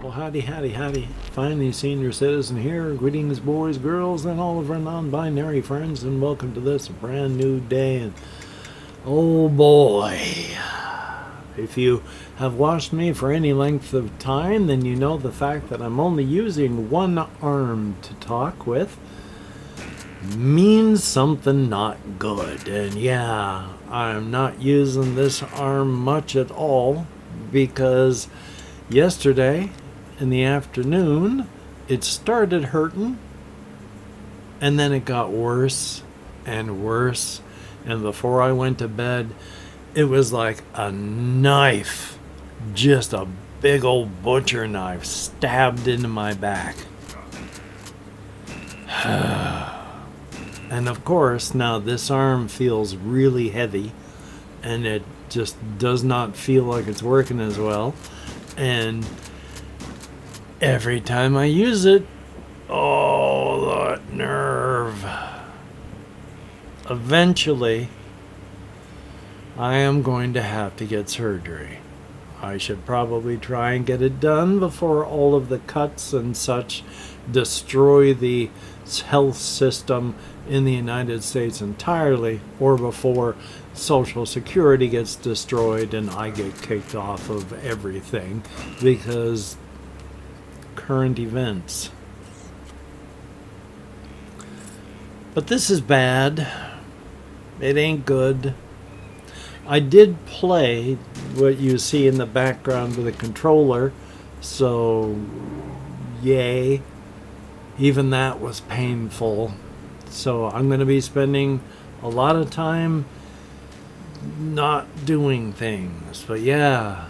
Well, howdy, howdy, howdy. Finally, senior citizen here. Greetings, boys, girls, and all of our non binary friends, and welcome to this brand new day. And oh boy, if you have watched me for any length of time, then you know the fact that I'm only using one arm to talk with means something not good. And yeah, I'm not using this arm much at all because yesterday in the afternoon it started hurting and then it got worse and worse, and before I went to bed it was like a knife, just a big old butcher knife, stabbed into my back. And of course now this arm feels really heavy and it just does not feel like it's working as well. And every time I use it, oh, that nerve. Eventually, I am going to have to get surgery. I should probably try and get it done before all of the cuts and such destroy the health system in the United States entirely, or before Social Security gets destroyed and I get kicked off of everything because current events. But this is bad. It ain't good. I did play what you see in the background with a controller, so yay. Even that was painful. So I'm going to be spending a lot of time not doing things. But yeah,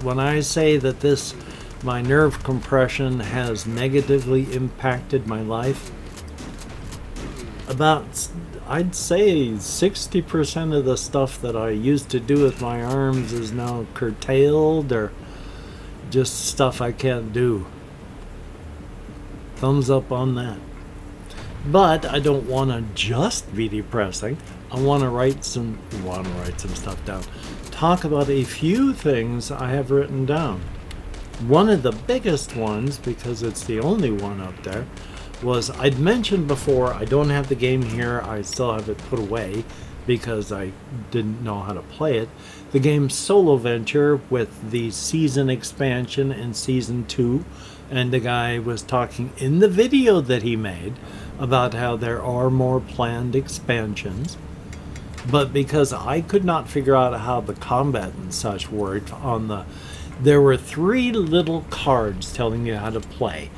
when I say that my nerve compression has negatively impacted my life, about, I'd say 60% of the stuff that I used to do with my arms is now curtailed or just stuff I can't do. Thumbs up on that. But I don't want to just be depressing. I want to write some stuff down. Talk about a few things I have written down. One of the biggest ones, because it's the only one up there, was I'd mentioned before, I don't have the game here, I still have it put away because I didn't know how to play it. The game Solo Venture with the season expansion in season 2, and the guy was talking in the video that he made about how there are more planned expansions. But because I could not figure out how the combat and such worked there were 3 little cards telling you how to play.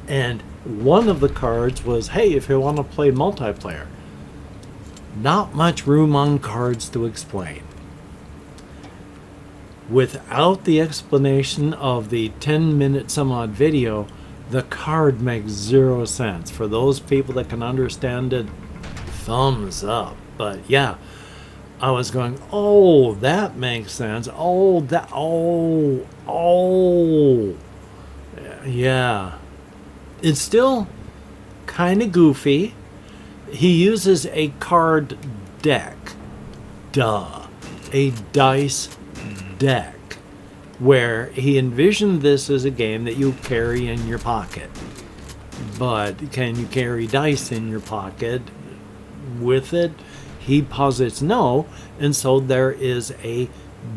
And one of the cards was, hey, if you want to play multiplayer. Not much room on cards to explain. Without the explanation of the 10-minute some odd video, the card makes 0 sense. For those people that can understand it, thumbs up. But yeah, I was going, oh, that makes sense. Yeah. It's still kind of goofy. He uses a card deck. Duh. A dice deck. Where he envisioned this as a game that you carry in your pocket. But can you carry dice in your pocket with it? He posits no, and so there is a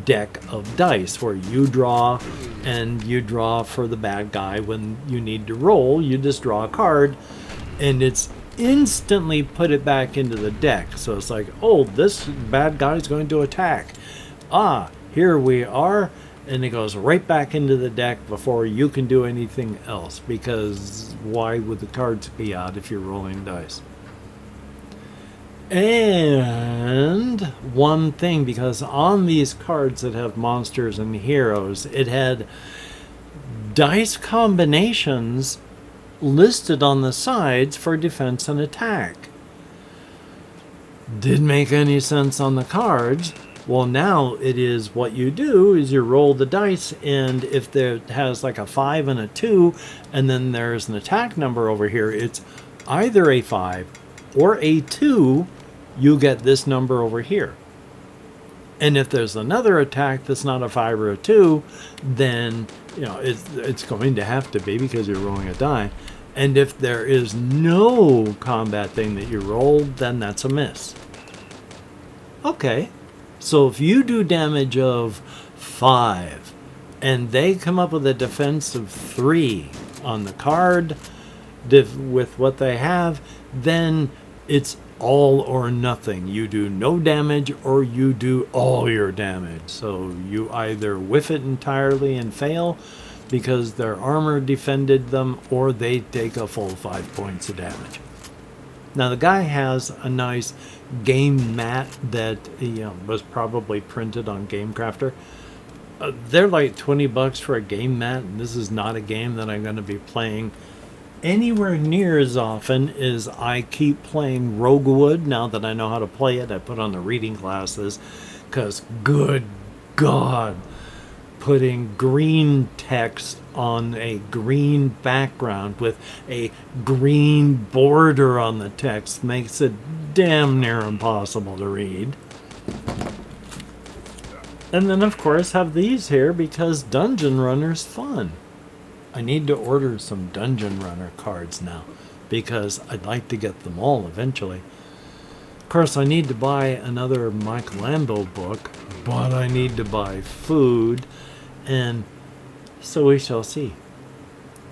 deck of dice where you draw, and you draw for the bad guy. When you need to roll, you just draw a card, and it's instantly put it back into the deck. So it's like, oh, this bad guy's going to attack. Here we are. And it goes right back into the deck before you can do anything else, because why would the cards be out if you're rolling dice? And one thing, because on these cards that have monsters and heroes, it had dice combinations listed on the sides for defense and attack. Didn't make any sense on the cards. Well, now it is, what you do is you roll the dice, and if it has like a 5 and a 2, and then there's an attack number over here, it's either a 5 or a 2, you get this number over here. And if there's another attack that's not a 5 or a 2, then it's going to have to be, because you're rolling a die. And if there is no combat thing that you rolled, then that's a miss. Okay, so if you do damage of 5 and they come up with a defense of 3 on the card with what they have, then it's all or nothing. You do no damage or you do all your damage. So you either whiff it entirely and fail because their armor defended them, or they take a full 5 points of damage. Now the guy has a nice game mat that was probably printed on Game Crafter. They're like $20 for a game mat, and this is not a game that I'm going to be playing anywhere near as often as I keep playing Roguewood. Now that I know how to play it, I put on the reading glasses, because good God, putting green text on a green background with a green border on the text makes it damn near impossible to read. And then of course have these here because Dungeon Runner's fun. I need to order some Dungeon Runner cards now because I'd like to get them all eventually. Of course, I need to buy another Mike Lambo book, but I need to buy food, and so we shall see.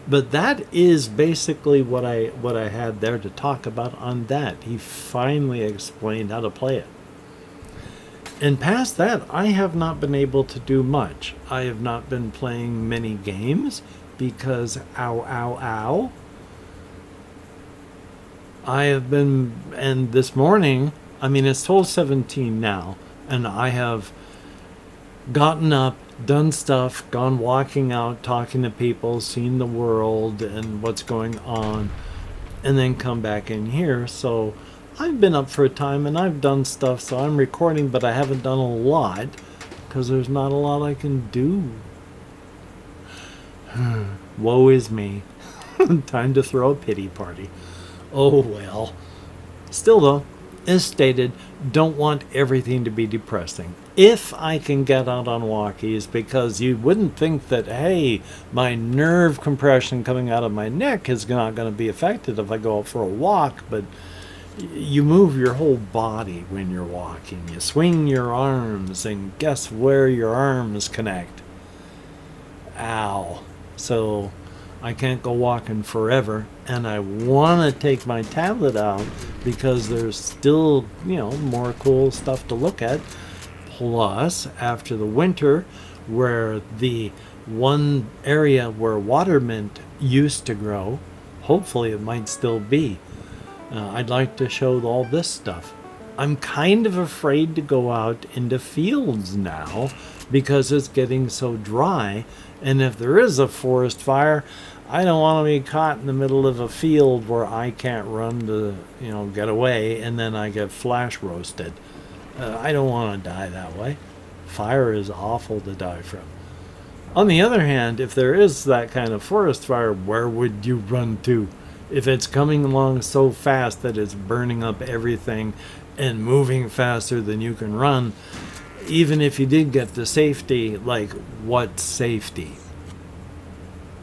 But that is basically what I had there to talk about on that. He finally explained how to play it. And past that, I have not been able to do much. I have not been playing many games because ow. I have been, and this morning, I mean, it's 12:17 now, and I have gotten up, done stuff, gone walking out, talking to people, seen the world and what's going on, and then come back in here. So I've been up for a time and I've done stuff, so I'm recording, but I haven't done a lot because there's not a lot I can do. Woe is me. Time to throw a pity party. Oh well. Still though, as stated, don't want everything to be depressing. If I can get out on walkies, because you wouldn't think that, hey, my nerve compression coming out of my neck is not going to be affected if I go out for a walk, but you move your whole body when you're walking. You swing your arms, and guess where your arms connect? Ow. So I can't go walking forever, and I want to take my tablet out because there's still, more cool stuff to look at. Plus, after the winter, where the one area where water mint used to grow, hopefully it might still be. I'd like to show all this stuff. I'm kind of afraid to go out into fields now because it's getting so dry, and if there is a forest fire, I don't want to be caught in the middle of a field where I can't run to, get away, and then I get flash roasted. I don't want to die that way. Fire is awful to die from. On the other hand, if there is that kind of forest fire, where would you run to? If it's coming along so fast that it's burning up everything and moving faster than you can run, even if you did get to safety, like, what safety?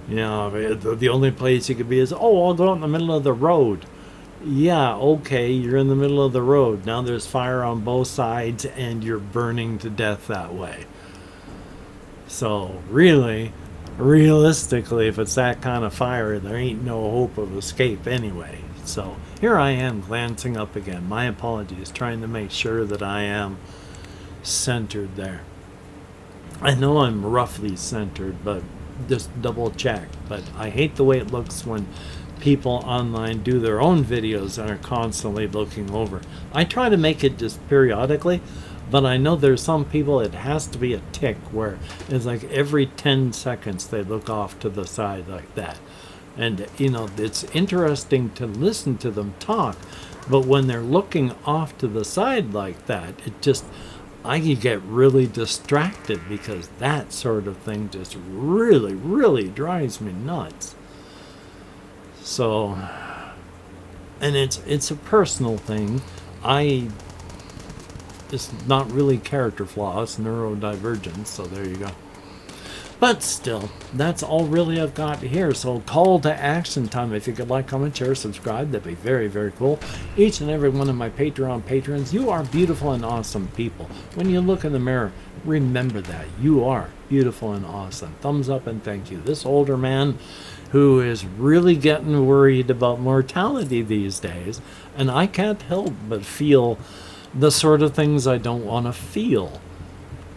The only place you could be is, I'll go out in the middle of the road. Yeah, okay, you're in the middle of the road. Now there's fire on both sides and you're burning to death that way. So really, realistically, if it's that kind of fire, there ain't no hope of escape anyway. So here I am glancing up again. My apologies, trying to make sure that I am centered there. I know I'm roughly centered, but just double check. But I hate the way it looks when people online do their own videos and are constantly looking over. I try to make it just periodically, but I know there's some people it has to be a tick where it's like every 10 seconds they look off to the side like that. And it's interesting to listen to them talk, but when they're looking off to the side like that, I can get really distracted because that sort of thing just really, really drives me nuts. So, and it's a personal thing. I It's not really character flaw, it's neurodivergence, so there you go. But still, that's all really I've got here. So call to action time. If you could like, comment, share, subscribe, that'd be very, very cool. Each and every one of my Patreon patrons, you are beautiful and awesome people. When you look in the mirror, remember that. You are beautiful and awesome. Thumbs up and thank you. This older man who is really getting worried about mortality these days, and I can't help but feel the sort of things I don't want to feel.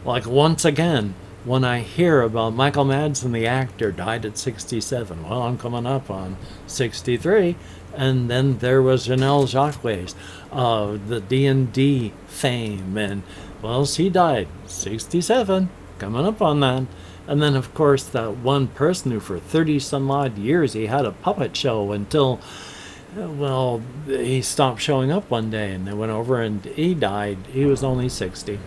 Like, once again, when I hear about Michael Madsen, the actor, died at 67. Well, I'm coming up on 63. And then there was Janelle Jacques, the D&D fame. And, well, she died 67. Coming up on that. And then, of course, that one person who for 30-some-odd years he had a puppet show until, well, he stopped showing up one day. And they went over and he died. He was only 60.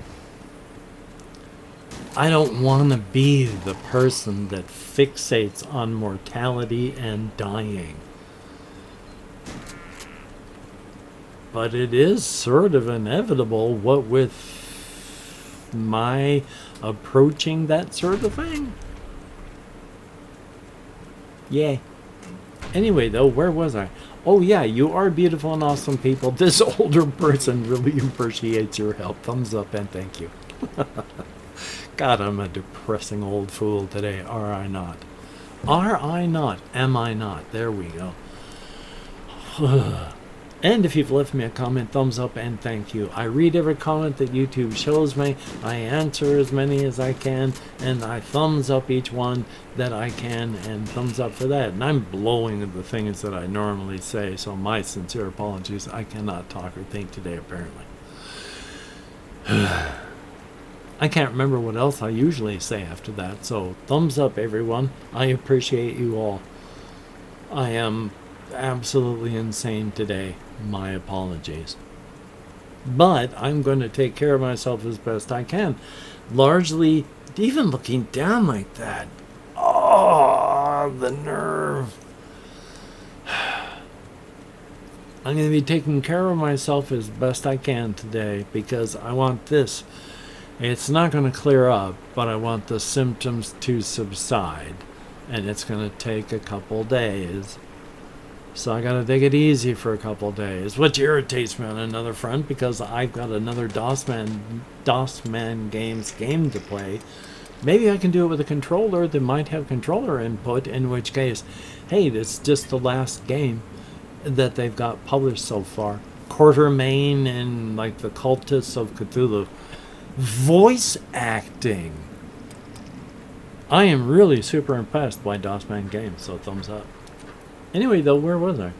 I don't want to be the person that fixates on mortality and dying. But it is sort of inevitable, what with my approaching that sort of thing. Yeah. Anyway, though, where was I? Oh, yeah, you are beautiful and awesome people. This older person really appreciates your help. Thumbs up and thank you. God, I'm a depressing old fool today, are I not? Are I not? Am I not? There we go. And if you've left me a comment, thumbs up and thank you. I read every comment that YouTube shows me. I answer as many as I can, and I thumbs up each one that I can, and thumbs up for that. And I'm blowing the things that I normally say, so my sincere apologies. I cannot talk or think today, apparently. I can't remember what else I usually say after that, so thumbs up, everyone. I appreciate you all. I am absolutely insane today. My apologies. But I'm going to take care of myself as best I can. Largely, even looking down like that. Oh, the nerve. I'm going to be taking care of myself as best I can today because I want this. It's not going to clear up, but I want the symptoms to subside. And it's going to take a couple days. So I got to take it easy for a couple days, which irritates me on another front because I've got another DOSman Games game to play. Maybe I can do it with a controller that might have controller input, in which case, hey, it's just the last game that they've got published so far. Quartermain and like the Cultists of Cthulhu. Voice acting. I am really super impressed by DOSman Games, so thumbs up. Anyway, though, where was I?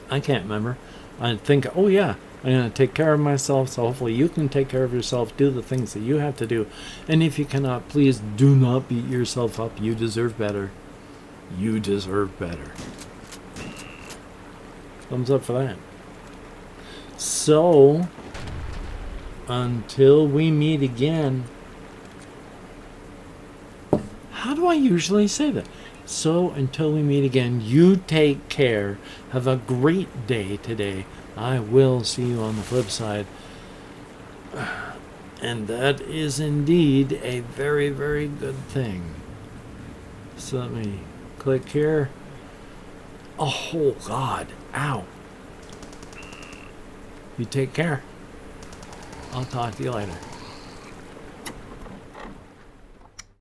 I can't remember. I think, oh yeah, I'm going to take care of myself, so hopefully you can take care of yourself, do the things that you have to do. And if you cannot, please do not beat yourself up. You deserve better. You deserve better. Thumbs up for that. So, until we meet again. How do I usually say that? So, until we meet again, you take care. Have a great day today. I will see you on the flip side. And that is indeed a very, very good thing. So let me click here. Oh, God. Ow. You take care. I'll talk to you later.